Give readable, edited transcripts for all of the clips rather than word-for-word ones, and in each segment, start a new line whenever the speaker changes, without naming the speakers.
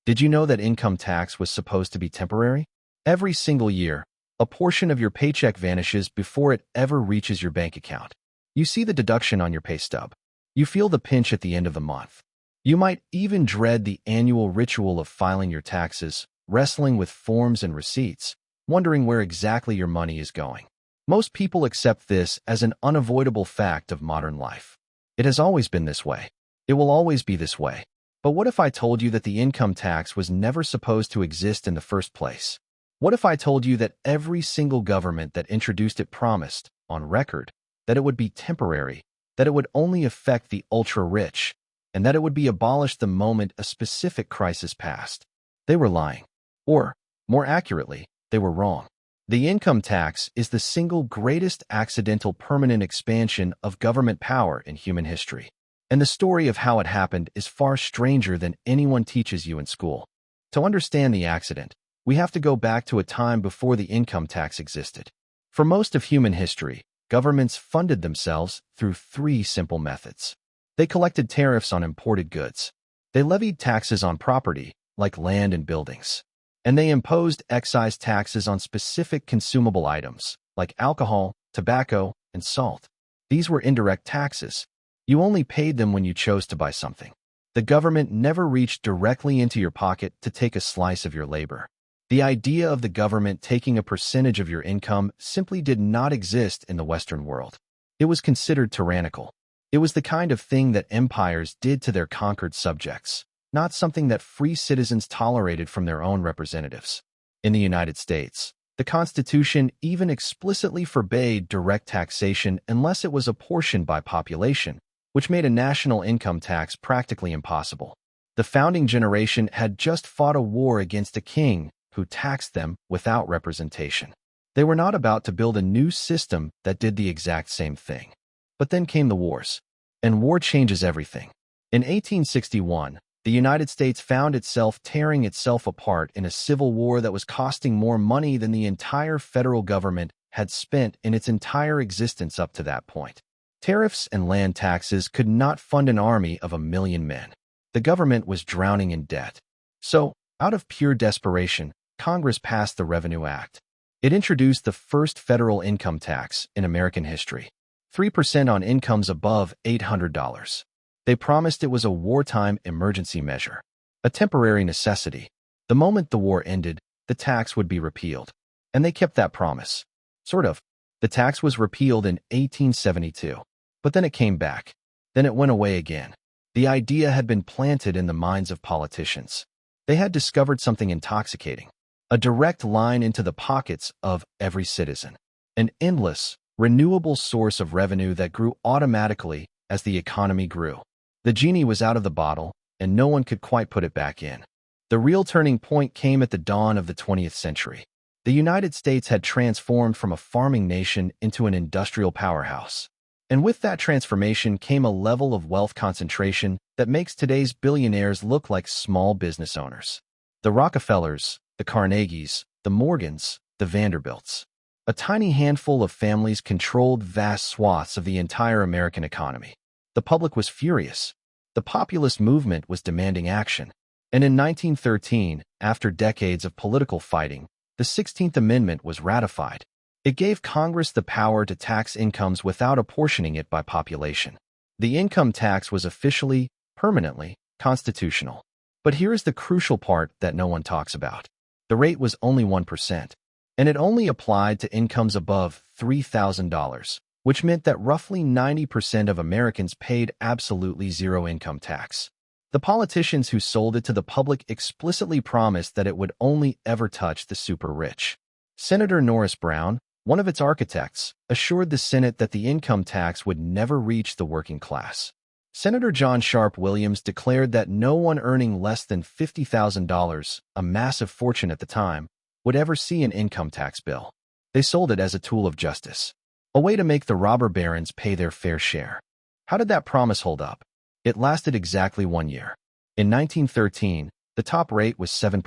Did you know that income tax was supposed to be temporary? Every single year, a portion of your paycheck vanishes before it ever reaches your bank account. You see the deduction on your pay stub. You feel the pinch at the end of the month. You might even dread the annual ritual of filing your taxes, wrestling with forms and receipts, wondering where exactly your money is going. Most people accept this as an unavoidable fact of modern life. It has always been this way. It will always be this way. But what if I told you that the income tax was never supposed to exist in the first place? What if I told you that every single government that introduced it promised, on record, that it would be temporary, that it would only affect the ultra-rich, and that it would be abolished the moment a specific crisis passed? They were lying. Or, more accurately, they were wrong. The income tax is the single greatest accidental permanent expansion of government power in human history. And the story of how it happened is far stranger than anyone teaches you in school. To understand the accident, we have to go back to a time before the income tax existed. For most of human history, governments funded themselves through three simple methods. They collected tariffs on imported goods. They levied taxes on property, like land and buildings. And they imposed excise taxes on specific consumable items, like alcohol, tobacco, and salt. These were indirect taxes. You only paid them when you chose to buy something. The government never reached directly into your pocket to take a slice of your labor. The idea of the government taking a percentage of your income simply did not exist in the Western world. It was considered tyrannical. It was the kind of thing that empires did to their conquered subjects, not something that free citizens tolerated from their own representatives. In the United States, the Constitution even explicitly forbade direct taxation unless it was apportioned by population, which made a national income tax practically impossible. The founding generation had just fought a war against a king who taxed them without representation. They were not about to build a new system that did the exact same thing. But then came the wars. And war changes everything. In 1861, the United States found itself tearing itself apart in a civil war that was costing more money than the entire federal government had spent in its entire existence up to that point. Tariffs and land taxes could not fund an army of 1 million men. The government was drowning in debt. So, out of pure desperation, Congress passed the Revenue Act. It introduced the first federal income tax in American history, 3% on incomes above $800. They promised it was a wartime emergency measure, a temporary necessity. The moment the war ended, the tax would be repealed. And they kept that promise. Sort of. The tax was repealed in 1872. But then it came back. Then it went away again. The idea had been planted in the minds of politicians. They had discovered something intoxicating. A direct line into the pockets of every citizen. An endless, renewable source of revenue that grew automatically as the economy grew. The genie was out of the bottle, and no one could quite put it back in. The real turning point came at the dawn of the 20th century. The United States had transformed from a farming nation into an industrial powerhouse. And with that transformation came a level of wealth concentration that makes today's billionaires look like small business owners. The Rockefellers, the Carnegies, the Morgans, the Vanderbilts. A tiny handful of families controlled vast swaths of the entire American economy. The public was furious. The populist movement was demanding action. And in 1913, after decades of political fighting, the 16th Amendment was ratified. It gave Congress the power to tax incomes without apportioning it by population. The income tax was officially, permanently, constitutional. But here is the crucial part that no one talks about. The rate was only 1%, and it only applied to incomes above $3,000, which meant that roughly 90% of Americans paid absolutely zero income tax. The politicians who sold it to the public explicitly promised that it would only ever touch the super rich. Senator Norris Brown, one of its architects, assured the Senate that the income tax would never reach the working class. Senator John Sharp Williams declared that no one earning less than $50,000, a massive fortune at the time, would ever see an income tax bill. They sold it as a tool of justice, a way to make the robber barons pay their fair share. How did that promise hold up? It lasted exactly 1 year. In 1913, the top rate was 7%.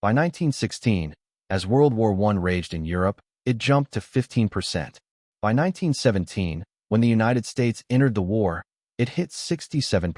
By 1916, as World War I raged in Europe, it jumped to 15%. By 1917, when the United States entered the war, it hit 67%.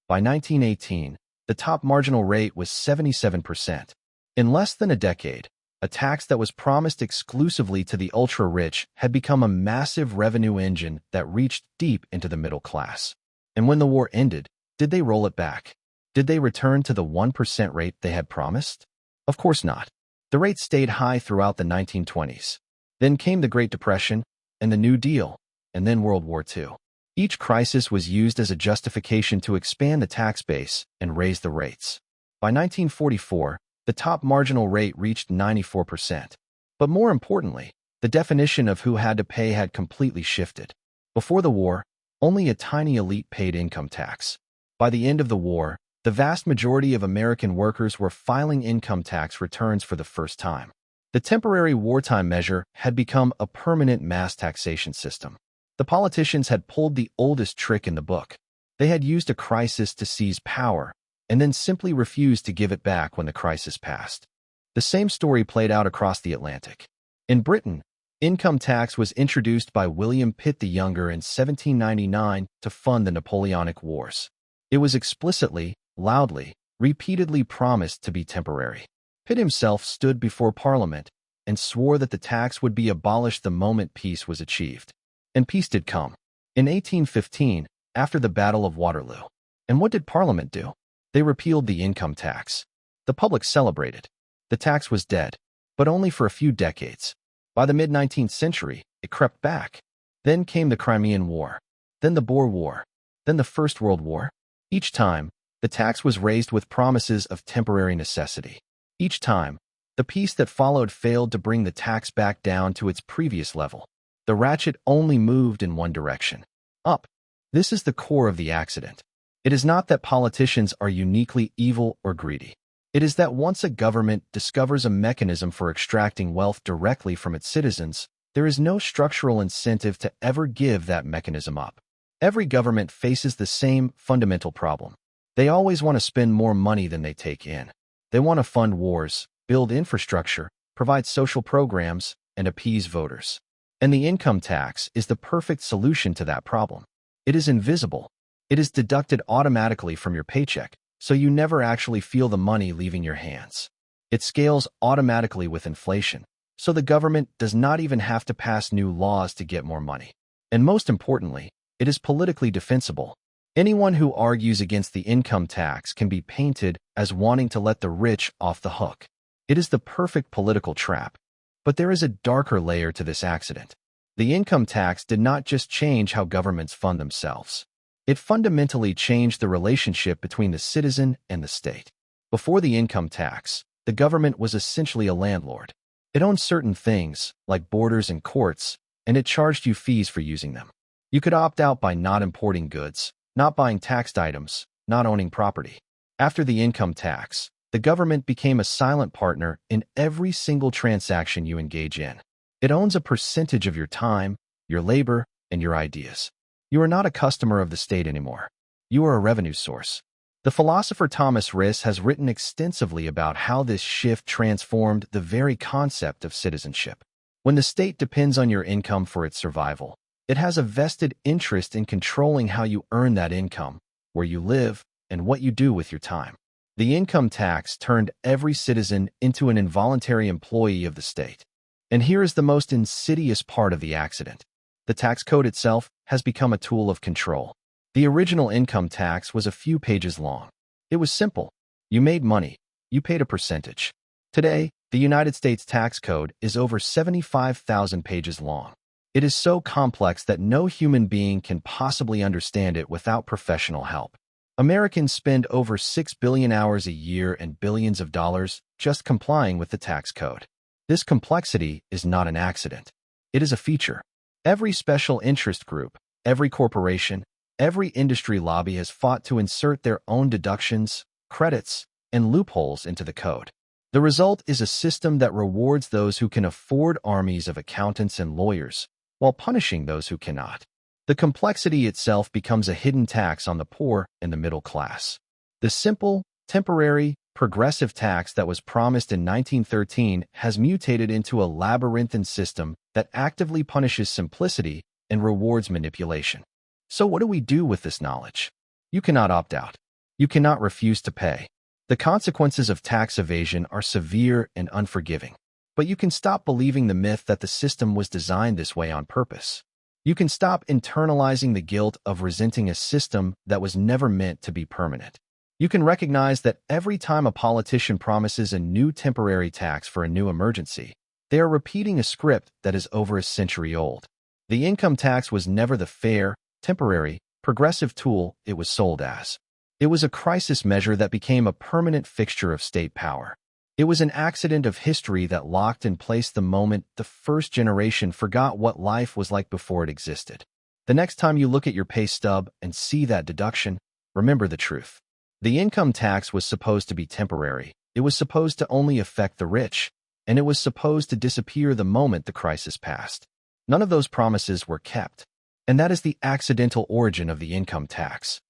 By 1918, the top marginal rate was 77%. In less than a decade, a tax that was promised exclusively to the ultra-rich had become a massive revenue engine that reached deep into the middle class. And when the war ended, did they roll it back? Did they return to the 1% rate they had promised? Of course not. The rate stayed high throughout the 1920s. Then came the Great Depression, and the New Deal, and then World War II. Each crisis was used as a justification to expand the tax base and raise the rates. By 1944, the top marginal rate reached 94%. But more importantly, the definition of who had to pay had completely shifted. Before the war, only a tiny elite paid income tax. By the end of the war, the vast majority of American workers were filing income tax returns for the first time. The temporary wartime measure had become a permanent mass taxation system. The politicians had pulled the oldest trick in the book. They had used a crisis to seize power, and then simply refused to give it back when the crisis passed. The same story played out across the Atlantic. In Britain, income tax was introduced by William Pitt the Younger in 1799 to fund the Napoleonic Wars. It was explicitly, loudly, repeatedly promised to be temporary. Pitt himself stood before Parliament and swore that the tax would be abolished the moment peace was achieved. And peace did come. In 1815, after the Battle of Waterloo. And what did Parliament do? They repealed the income tax. The public celebrated. The tax was dead, but only for a few decades. By the mid-19th century, it crept back. Then came the Crimean War, then the Boer War, then the First World War. Each time, the tax was raised with promises of temporary necessity. Each time, the peace that followed failed to bring the tax back down to its previous level. The ratchet only moved in one direction, up. This is the core of the accident. It is not that politicians are uniquely evil or greedy. It is that once a government discovers a mechanism for extracting wealth directly from its citizens, there is no structural incentive to ever give that mechanism up. Every government faces the same fundamental problem. They always want to spend more money than they take in. They want to fund wars, build infrastructure, provide social programs, and appease voters. And the income tax is the perfect solution to that problem. It is invisible. It is deducted automatically from your paycheck, so you never actually feel the money leaving your hands. It scales automatically with inflation, so the government does not even have to pass new laws to get more money. And most importantly, it is politically defensible. Anyone who argues against the income tax can be painted as wanting to let the rich off the hook. It is the perfect political trap. But there is a darker layer to this accident. The income tax did not just change how governments fund themselves. It fundamentally changed the relationship between the citizen and the state. Before the income tax, the government was essentially a landlord. It owned certain things, like borders and courts, and it charged you fees for using them. You could opt out by not importing goods, not buying taxed items, not owning property. After the income tax, the government became a silent partner in every single transaction you engage in. It owns a percentage of your time, your labor, and your ideas. You are not a customer of the state anymore. You are a revenue source. The philosopher Thomas Riss has written extensively about how this shift transformed the very concept of citizenship. When the state depends on your income for its survival, it has a vested interest in controlling how you earn that income, where you live, and what you do with your time. The income tax turned every citizen into an involuntary employee of the state. And here is the most insidious part of the accident. The tax code itself has become a tool of control. The original income tax was a few pages long. It was simple. You made money. You paid a percentage. Today, the United States tax code is over 75,000 pages long. It is so complex that no human being can possibly understand it without professional help. Americans spend over 6 billion hours a year and billions of dollars just complying with the tax code. This complexity is not an accident. It is a feature. Every special interest group, every corporation, every industry lobby has fought to insert their own deductions, credits, and loopholes into the code. The result is a system that rewards those who can afford armies of accountants and lawyers, while punishing those who cannot. The complexity itself becomes a hidden tax on the poor and the middle class. The simple, temporary, progressive tax that was promised in 1913 has mutated into a labyrinthine system that actively punishes simplicity and rewards manipulation. So what do we do with this knowledge? You cannot opt out. You cannot refuse to pay. The consequences of tax evasion are severe and unforgiving. But you can stop believing the myth that the system was designed this way on purpose. You can stop internalizing the guilt of resenting a system that was never meant to be permanent. You can recognize that every time a politician promises a new temporary tax for a new emergency, they are repeating a script that is over a century old. The income tax was never the fair, temporary, progressive tool it was sold as. It was a crisis measure that became a permanent fixture of state power. It was an accident of history that locked in place the moment the first generation forgot what life was like before it existed. The next time you look at your pay stub and see that deduction, remember the truth. The income tax was supposed to be temporary. It was supposed to only affect the rich, and it was supposed to disappear the moment the crisis passed. None of those promises were kept, and that is the accidental origin of the income tax.